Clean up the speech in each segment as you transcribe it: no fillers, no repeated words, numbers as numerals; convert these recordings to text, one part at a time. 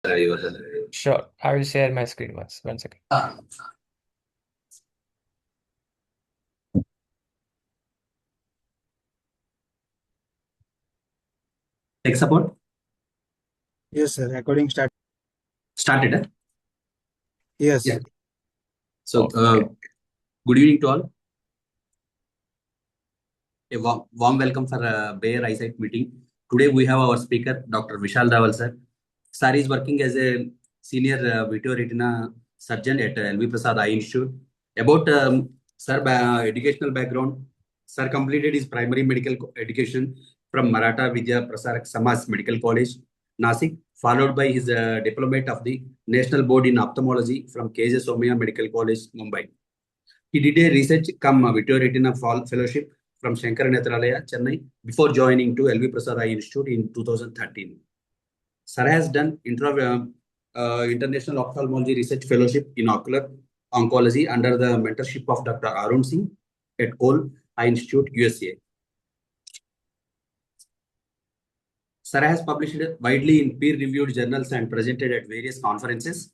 Sure, I will share my screen once. 1 second. Tech support Yes, sir. Recording started. Yes. Yeah. So, Okay. good evening to all. A warm welcome for Bayer Eyesight meeting. Today we have our speaker, Dr. Vishal Rawal sir. Sir is working as a senior video retina surgeon at LV Prasad Eye Institute. About sir educational background, sir completed his primary medical education from Maratha Vidya Prasarak Samaj Medical College, Nasik, followed by his diplomate of the National Board in Ophthalmology from KJ Somaiya Medical College, Mumbai. He did a research cum Vittor Retina Fellowship from Shankar Nethralaya, Chennai, before joining to LV Prasad Eye Institute in 2013. Sir has done International Ophthalmology Research Fellowship in Ocular Oncology under the mentorship of Dr. Arun Singh at Cole Eye Institute, USA. Sir has published widely in peer-reviewed journals and presented at various conferences.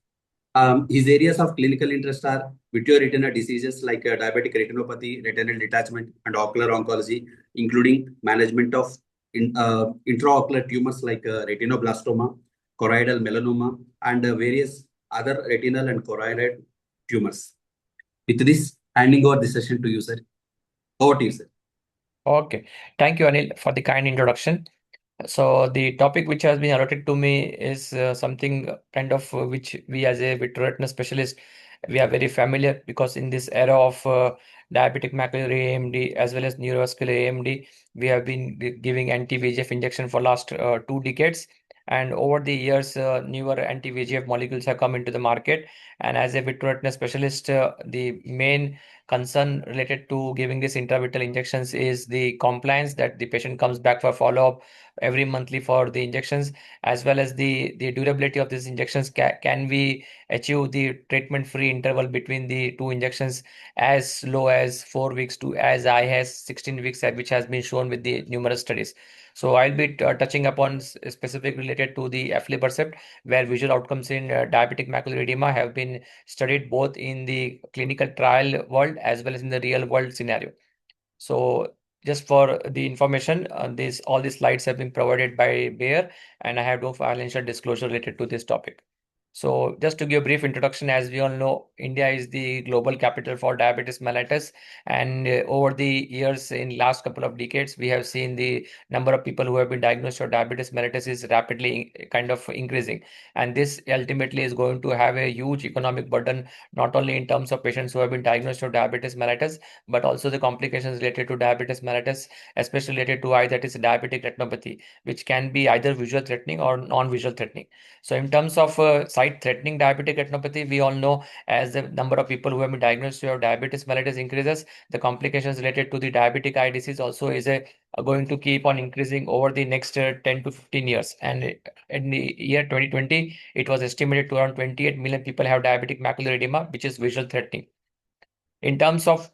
His areas of clinical interest are vitreoretinal diseases like diabetic retinopathy, retinal detachment, and ocular oncology, including management of intraocular tumors like retinoblastoma, choroidal melanoma, and various other retinal and choroidal tumors. With this, handing over the session to you, sir. Over to you, sir. Okay. Thank you, Anil, for the kind introduction. So the topic which has been allotted to me is something kind of which we as a vitreoretinal specialist, we are very familiar, because in this era of diabetic macular AMD as well as neurovascular AMD, we have been giving anti-VEGF injection for last 2 decades. And over the years, newer anti-VEGF molecules have come into the market. And as a vitreoretinal specialist, the main concern related to giving these intravitreal injections is the compliance, that the patient comes back for follow-up every monthly for the injections, as well as the durability of these injections. Can we achieve the treatment free interval between the two injections as low as 4 weeks to as high as 16 weeks, which has been shown with the numerous studies. So I'll be touching upon specific related to the aflibercept, where visual outcomes in diabetic macular edema have been studied both in the clinical trial world as well as in the real world scenario. So just for the information, this all these slides have been provided by Bayer, and I have no financial disclosure related to this topic. So just to give a brief introduction, as we all know, India is the global capital for diabetes mellitus, and over the years, in last couple of decades, we have seen the number of people who have been diagnosed with diabetes mellitus is rapidly kind of increasing, and this ultimately is going to have a huge economic burden, not only in terms of patients who have been diagnosed with diabetes mellitus, but also the complications related to diabetes mellitus, especially related to eye, that is diabetic retinopathy, which can be either visual threatening or non-visual threatening. So in terms of sight-threatening diabetic retinopathy, we all know, as the number of people who have been diagnosed with diabetes mellitus increases, the complications related to the diabetic eye disease also is going to keep on increasing over the next 10 to 15 years. And in the year 2020, it was estimated to around 28 million people have diabetic macular edema, which is visual threatening. In terms of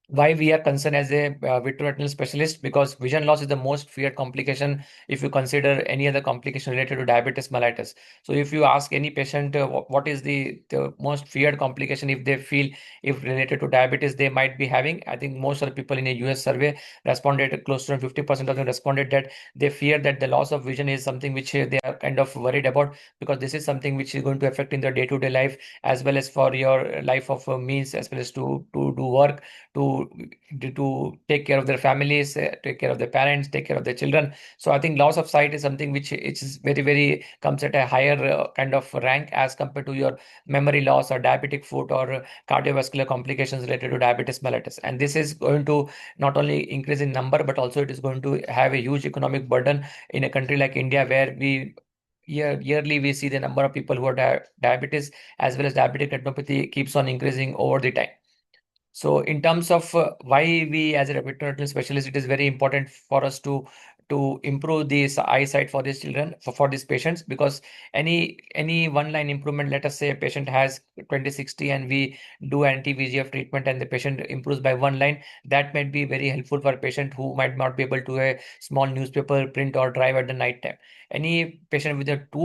why we are concerned as a vitreoretinal specialist, because vision loss is the most feared complication if you consider any other complication related to diabetes mellitus. So if you ask any patient what is the most feared complication, if they feel if related to diabetes they might be having, I think most of the people in a US survey responded, close to 50% of them responded that they fear that the loss of vision is something which they are kind of worried about, because this is something which is going to affect in their day-to-day life, as well as for your life of means, as well as to do work, to take care of their families, take care of their parents, take care of their children. So I think loss of sight is something which it is very, very comes at a higher kind of rank as compared to your memory loss or diabetic foot or cardiovascular complications related to diabetes mellitus. And this is going to not only increase in number, but also it is going to have a huge economic burden in a country like India, where yearly we see the number of people who are diabetes as well as diabetic retinopathy keeps on increasing over the time. So in terms of why we as a vitreoretinal specialist, it is very important for us to to improve this eyesight for these children, for these patients, because any one line improvement, let us say a patient has 20/60 and we do anti-VEGF treatment and the patient improves by one line, that might be very helpful for a patient who might not be able to a small newspaper print or drive at the night time. Any patient with a 2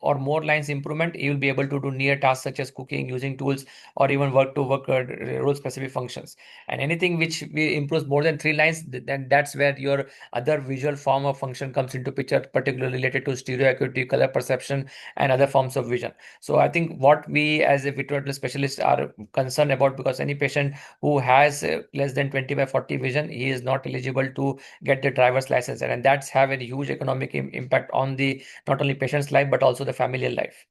or more lines improvement, you will be able to do near tasks such as cooking, using tools, or even work role specific functions. And anything which improves more than 3 lines, then that's where your other visual form of function comes into picture, particularly related to stereo acuity, color perception, and other forms of vision. So I think what we as a vitreoretinal specialist are concerned about, because any patient who has less than 20/40 vision, he is not eligible to get the driver's license, and that's have a huge economic impact on the not only patient's life but also the familial life.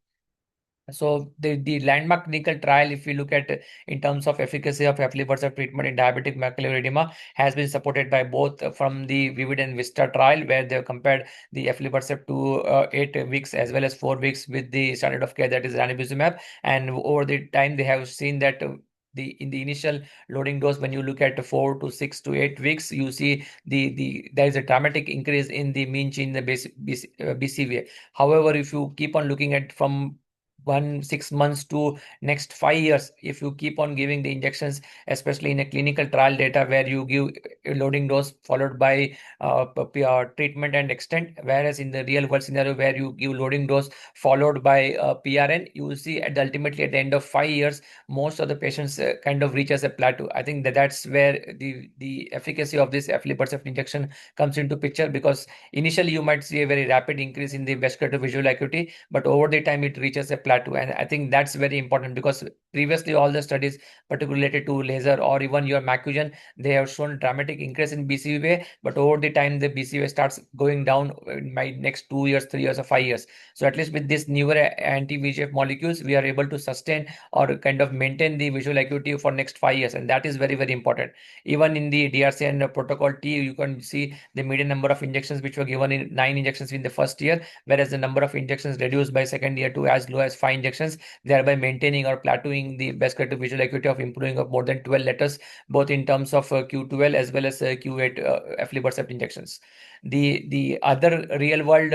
So the landmark clinical trial, if we look at in terms of efficacy of aflibercept treatment in diabetic macular edema, has been supported by both from the Vivid and Vista trial, where they have compared the aflibercept to 8 weeks as well as 4 weeks with the standard of care, that is ranibizumab. And over the time, they have seen that in the initial loading dose, when you look at 4 to 6 to 8 weeks, you see there is a dramatic increase in the mean change in the BCVA. However, if you keep on looking at from 6 months to next 5 years, if you keep on giving the injections, especially in a clinical trial data where you give a loading dose followed by treatment and extent, whereas in the real world scenario where you give loading dose followed by PRN, you will see ultimately at the end of 5 years, most of the patients kind of reaches a plateau. I think that's where the efficacy of this aflibercept injection comes into picture, because initially you might see a very rapid increase in the vascular visual acuity, but over the time it reaches a plateau. And I think that's very important, because previously all the studies, particularly related to laser or even your Macugen, they have shown dramatic increase in BCVA, but over the time the BCVA starts going down in my next 2 years, 3 years, or 5 years. So at least with this newer anti-VEGF molecules, we are able to sustain or kind of maintain the visual acuity for next 5 years, and that is very, very important. Even in the DRCN protocol T, you can see the median number of injections which were given in 9 injections in the first year, whereas the number of injections reduced by second year to as low as 5 injections, thereby maintaining or plateauing the vascular visual acuity of improving of more than 12 letters, both in terms of Q12 as well as Q8 aflibercept injections. The other real world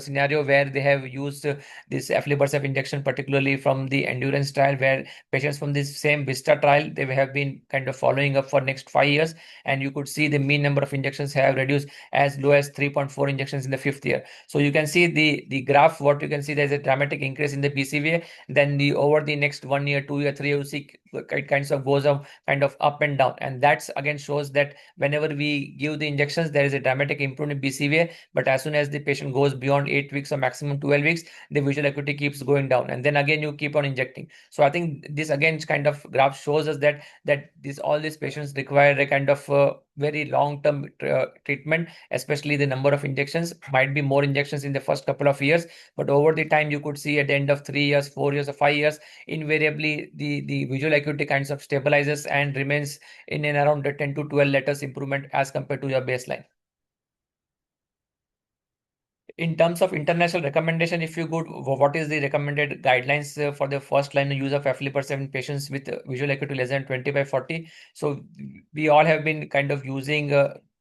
scenario where they have used this aflibercept injection, particularly from the endurance trial, where patients from this same Vista trial, they have been kind of following up for next 5 years, and you could see the mean number of injections have reduced as low as 3.4 injections in the fifth year. So you can see the graph, what you can see, there's a dramatic increase in the BCVA. Then the over the next 1 year, 2 year, 3 year, you see it kinds of goes up kind of up and down. And that's again shows that whenever we give the injections, there is a dramatic improvement in BCVA. But as soon as the patient goes beyond 8 weeks or maximum 12 weeks, the visual acuity keeps going down. And then again, you keep on injecting. So I think this again kind of graph shows us that all these patients require a kind of very long-term treatment, especially the number of injections. Might be more injections in the first couple of years, but over the time you could see at the end of 3 years, 4 years, or 5 years, invariably the visual acuity kinds of stabilizes and remains in and around the 10 to 12 letters improvement as compared to your baseline. In terms of international recommendation, if you go, what is the recommended guidelines for the first line use of aflibercept in patients with visual acuity less than 20/40? So we all have been kind of using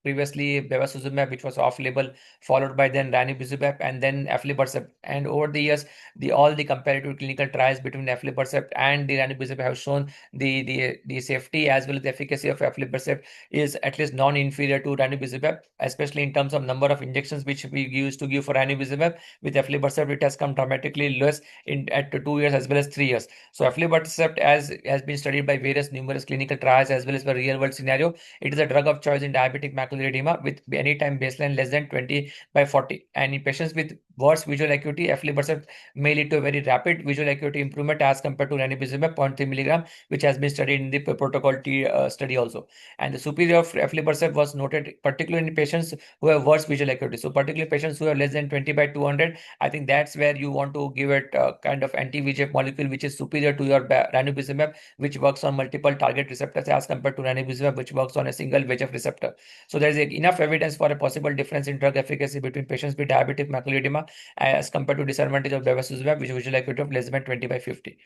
previously bevacizumab, which was off-label, followed by then ranibizumab and then aflibercept. And over the years, all the comparative clinical trials between aflibercept and the ranibizumab have shown the safety as well as the efficacy of aflibercept is at least non-inferior to ranibizumab, especially in terms of number of injections which we used to give for ranibizumab. With aflibercept, it has come dramatically less at 2 years as well as 3 years. So aflibercept has been studied by numerous clinical trials as well as for real world scenario. It is a drug of choice in diabetic macular edema with anytime baseline less than 20/40. And in patients with worse visual acuity, aflibercept may lead to a very rapid visual acuity improvement as compared to ranibizumab 0.3 milligram, which has been studied in the protocol T study also. And the superior of aflibercept was noted particularly in patients who have worse visual acuity. So particularly patients who have less than 20/200, I think that's where you want to give it a kind of anti-VEGF molecule which is superior to your ranibizumab, which works on multiple target receptors as compared to ranibizumab, which works on a single VEGF receptor. So there is enough evidence for a possible difference in drug efficacy between patients with diabetic macular edema as compared to disadvantage of bevacizumab, which visual acuity of less than 20/50.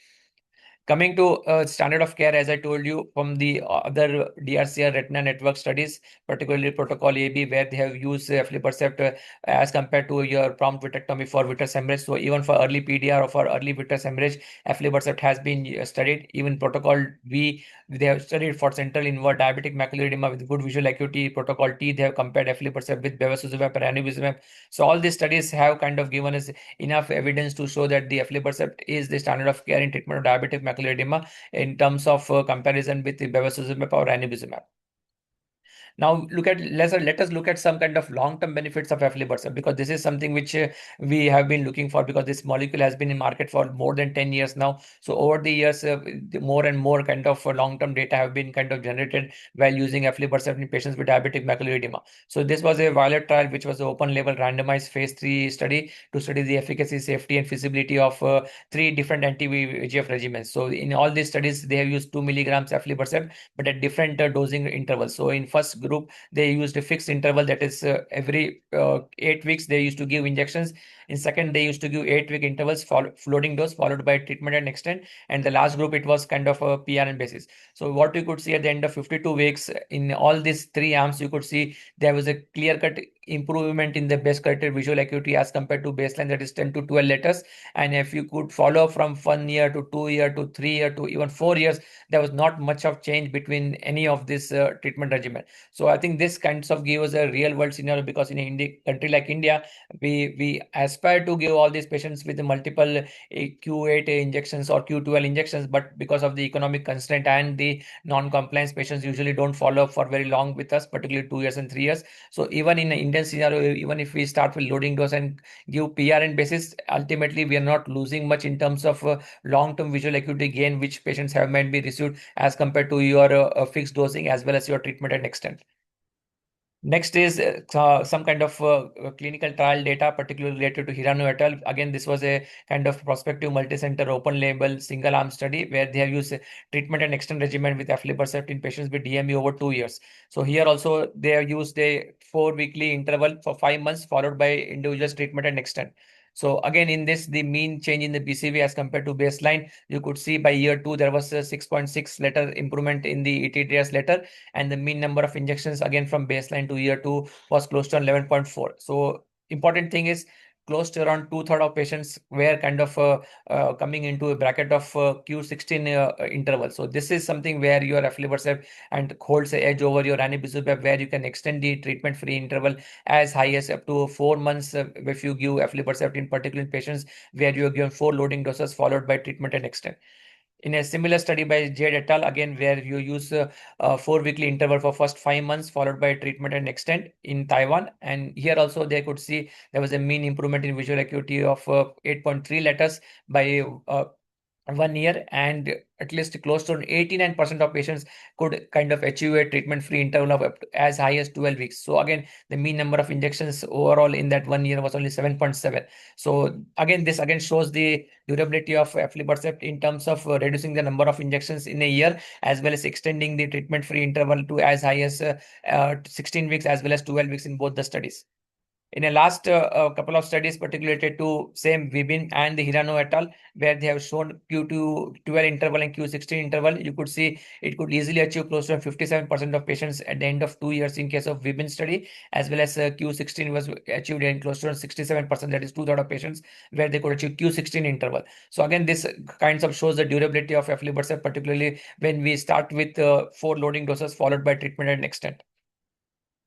Coming to standard of care, as I told you, from the other DRCR retina network studies, particularly protocol AB, where they have used aflibercept as compared to your prompt vitrectomy for vitreous hemorrhage. So even for early PDR or for early vitreous hemorrhage, aflibercept has been studied. Even protocol V, they have studied for central invert diabetic macular edema with good visual acuity. Protocol T, they have compared aflibercept with bevacizumab and ranibizumab. So all these studies have kind of given us enough evidence to show that the aflibercept is the standard of care in treatment of diabetic macular edema in terms of comparison with the bevacizumab or ranibizumab. Now let us look at some kind of long-term benefits of aflibercept, because this is something which we have been looking for, because this molecule has been in market for more than 10 years now. So over the years, more and more kind of long-term data have been kind of generated while using aflibercept in patients with diabetic macular edema. So this was a Violet trial, which was an open-label randomized phase 3 study to study the efficacy, safety, and feasibility of 3 different anti-VEGF regimens. So in all these studies, they have used 2 milligrams aflibercept, but at different dosing intervals. So in first group, they used a fixed interval, that is every 8 weeks they used to give injections. In second, they used to give 8-week intervals, floating dose followed by treatment and extend. And the last group, it was kind of a PRN basis. So what you could see at the end of 52 weeks in all these 3 arms, you could see there was a clear-cut improvement in the best corrected visual acuity as compared to baseline, that is 10 to 12 letters. And if you could follow from 1 year to 2 year to 3 year to even 4 years, there was not much of change between any of this treatment regimen. So I think this kinds of give us a real world scenario, because in a country like India, we aspire to give all these patients with multiple Q8 injections or Q12 injections, but because of the economic constraint and the non-compliance, patients usually don't follow up for very long with us, particularly 2 years and 3 years. So even in an Indian scenario, even if we start with loading dose and give PRN basis, ultimately we are not losing much in terms of long-term visual acuity gain, which patients have might be received as compared to your fixed dosing as well as your treatment and extent. Next is some kind of clinical trial data, particularly related to Hirano et al. Again, this was a kind of prospective multi-center open label single arm study where they have used treatment and extend regimen with aflibercept in patients with DME over 2 years. So here also they have used a 4-weekly interval for 5 months followed by individual treatment and extend. So again, in this, the mean change in the BCV as compared to baseline, you could see by year 2, there was a 6.6 letter improvement in the ETDRS letter, and the mean number of injections again from baseline to year 2 was close to 11.4. So important thing is close to around 2/3 of patients were kind of coming into a bracket of Q16 interval. So this is something where your aflibercept and holds the edge over your ranibizumab, where you can extend the treatment-free interval as high as up to 4 months if you give aflibercept, in particular in patients where you are given 4 loading doses followed by treatment and extend. In a similar study by Jade et al., again, where you use a 4-weekly interval for first 5 months, followed by treatment and extend in Taiwan. And here also they could see there was a mean improvement in visual acuity of 8.3 letters by 1 year, and at least close to 89% of patients could kind of achieve a treatment-free interval of up to as high as 12 weeks. So again, the mean number of injections overall in that 1 year was only 7.7. So again, this again shows the durability of aflibercept in terms of reducing the number of injections in a year, as well as extending the treatment-free interval to as high as 16 weeks as well as 12 weeks in both the studies. In a last couple of studies, particularly related to same Vibin and the Hirano et al., where they have shown Q12 interval and Q16 interval, you could see it could easily achieve close to 57% of patients at the end of 2 years in case of Vibin study, as well as Q16 was achieved in close to 67%, that is 2/3 of patients where they could achieve Q16 interval. So again, this kinds of shows the durability of aflibercept, particularly when we start with 4 loading doses followed by treatment and extent.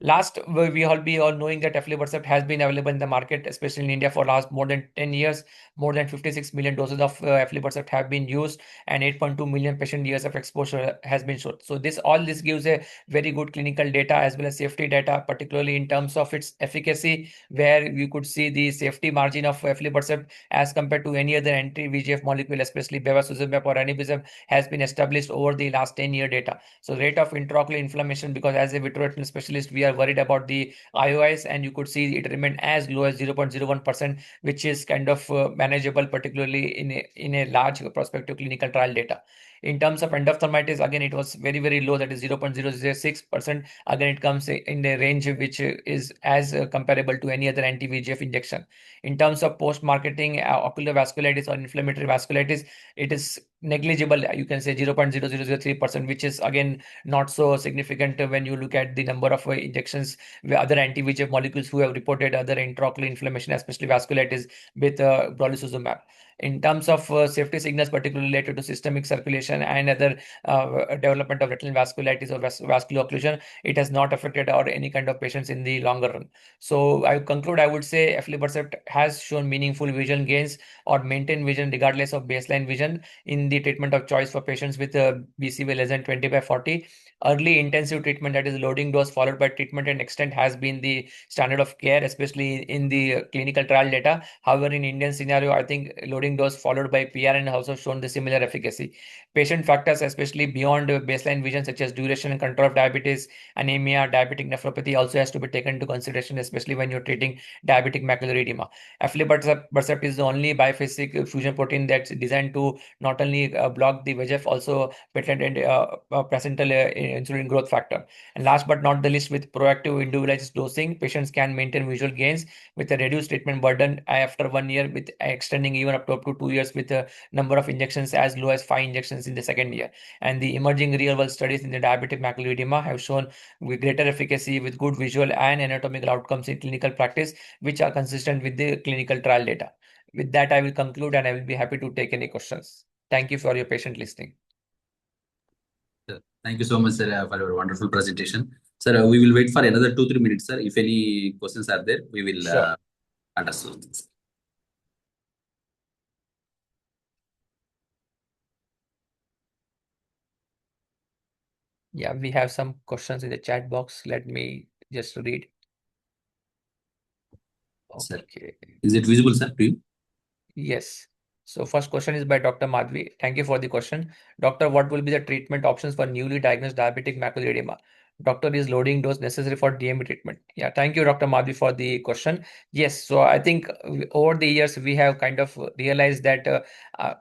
Last, we all be all knowing that aflibercept has been available in the market, especially in India, for last more than 10 years. More than 56 million doses of aflibercept have been used, and 8.2 million patient years of exposure has been shown. So this gives a very good clinical data as well as safety data, particularly in terms of its efficacy, where we could see the safety margin of aflibercept as compared to any other anti-VEGF molecule, especially bevacizumab or ranibizumab, has been established over the last 10-year data. So rate of intraocular inflammation, because as a vitreoretinal specialist, we are worried about the IOIs, and you could see it remained as low as 0.01%, which is kind of manageable, particularly in a large prospective clinical trial data. In terms of endophthalmitis, again, it was very, very low, that is 0.006%. Again, it comes in the range which is as comparable to any other anti-VEGF injection. In terms of post-marketing ocular vasculitis or inflammatory vasculitis, it is negligible, you can say 0.0003%, which is again not so significant when you look at the number of injections where other anti-VEGF molecules who have reported other intraocular inflammation, especially vasculitis with brolucizumab. In terms of safety signals, particularly related to systemic circulation and other development of retinal vasculitis or vascular occlusion, it has not affected or any kind of patients in the longer run. So I conclude, I would say aflibercept has shown meaningful vision gains or maintained vision regardless of baseline vision in the treatment of choice for patients with BCVA less than 20/40. Early intensive treatment, that is loading dose followed by treatment and extent, has been the standard of care, especially in the clinical trial data. However, in Indian scenario, I think loading dose followed by PRN has also shown the similar efficacy. Patient factors, especially beyond baseline vision, such as duration and control of diabetes, anemia, diabetic nephropathy, also has to be taken into consideration, especially when you're treating diabetic macular edema. Aflibercept is the only biphasic fusion protein that's designed to not only block the VEGF, also patented placental insulin growth factor. And last but not the least, with proactive individualized dosing, patients can maintain visual gains with a reduced treatment burden after 1 year, with extending even up to 2 years with a number of injections as low as 5 injections in the second year. And the emerging real-world studies in the diabetic macular edema have shown with greater efficacy with good visual and anatomical outcomes in clinical practice, which are consistent with the clinical trial data. With that, I will conclude and I will be happy to take any questions. Thank you for your patient listening. Thank you so much, sir, for your wonderful presentation. Sir, we will wait for another 2-3 minutes, sir. If any questions are there, we will Sure. address those. Yeah, we have some questions in the chat box. Let me just read. Sir, Okay. is it visible, sir, to you? Yes. So first question is by Dr. Madhvi. Thank you for the question. Doctor, what will be the treatment options for newly diagnosed diabetic macular edema? Doctor, is loading dose necessary for DME treatment? Yeah, thank you, Dr. Madhvi, for the question. Yes, so I think over the years we have kind of realized that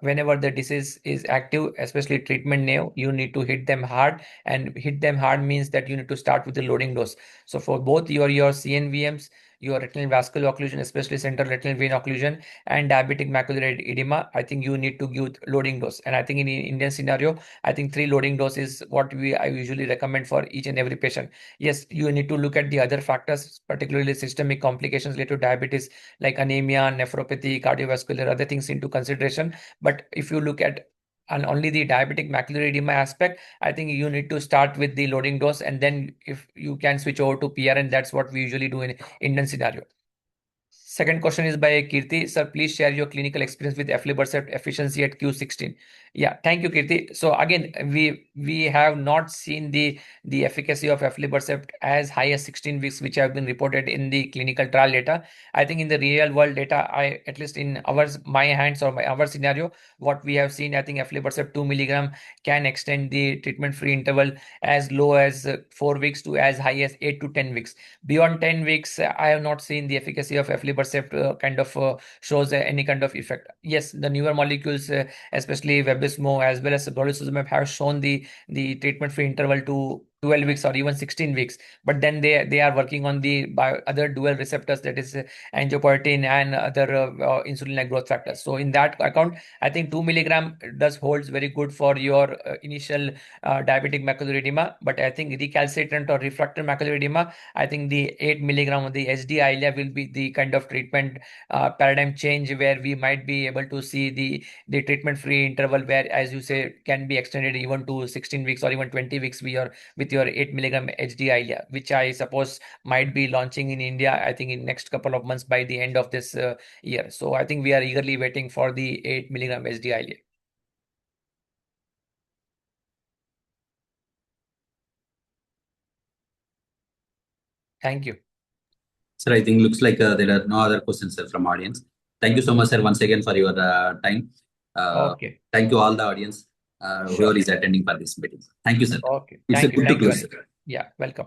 whenever the disease is active, especially treatment naive, you need to hit them hard, and hit them hard means that you need to start with the loading dose. So for both your CNVMs, your retinal vascular occlusion, especially central retinal vein occlusion, and diabetic macular edema, I think you need to give loading dose. And I think in Indian scenario, I think 3 loading dose is what I usually recommend for each and every patient. Yes, you need to look at the other factors, particularly systemic complications related to diabetes like anemia, nephropathy, cardiovascular, other things into consideration. But if you look at and only the diabetic macular edema aspect, I think you need to start with the loading dose, and then if you can switch over to PRN, that's what we usually do in Indian scenario. Second question is by Kirti. Sir, please share your clinical experience with aflibercept efficiency at Q16. Yeah, thank you, Kirti. So again, we have not seen the efficacy of aflibercept as high as 16 weeks, which have been reported in the clinical trial data. I think in the real world data, at least in my hands or our scenario, what we have seen, I think aflibercept 2 milligram can extend the treatment-free interval as low as 4 weeks to as high as 8 to 10 weeks. Beyond 10 weeks, I have not seen the efficacy of aflibercept kind of shows any kind of effect. Yes, the newer molecules, especially Vabysmo as well as brolucizumab, have shown the treatment-free interval to 12 weeks or even 16 weeks, but then they are working on the other dual receptors, that is angiopoietin and other insulin-like growth factors. So in that account, I think 2 milligram does holds very good for your initial diabetic macular edema. But I think recalcitrant or refractory macular edema, I think the 8 milligram of the HD Eylea will be the kind of treatment paradigm change where we might be able to see the treatment-free interval, where, as you say, can be extended even to 16 weeks or even 20 weeks with your 8 milligram HD Eylea, which I suppose might be launching in India, I think in next couple of months by the end of this year. So I think we are eagerly waiting for the 8 milligram HD Eylea. Thank you. Sir, I think looks like there are no other questions, sir, from audience. Thank you so much, sir, once again for your time. Okay. Thank you all the audience Sure. whoever is attending for this meeting. Thank you, sir. Okay. It's Thank a you. good to Thank you, close, Anil. sir. Yeah, welcome.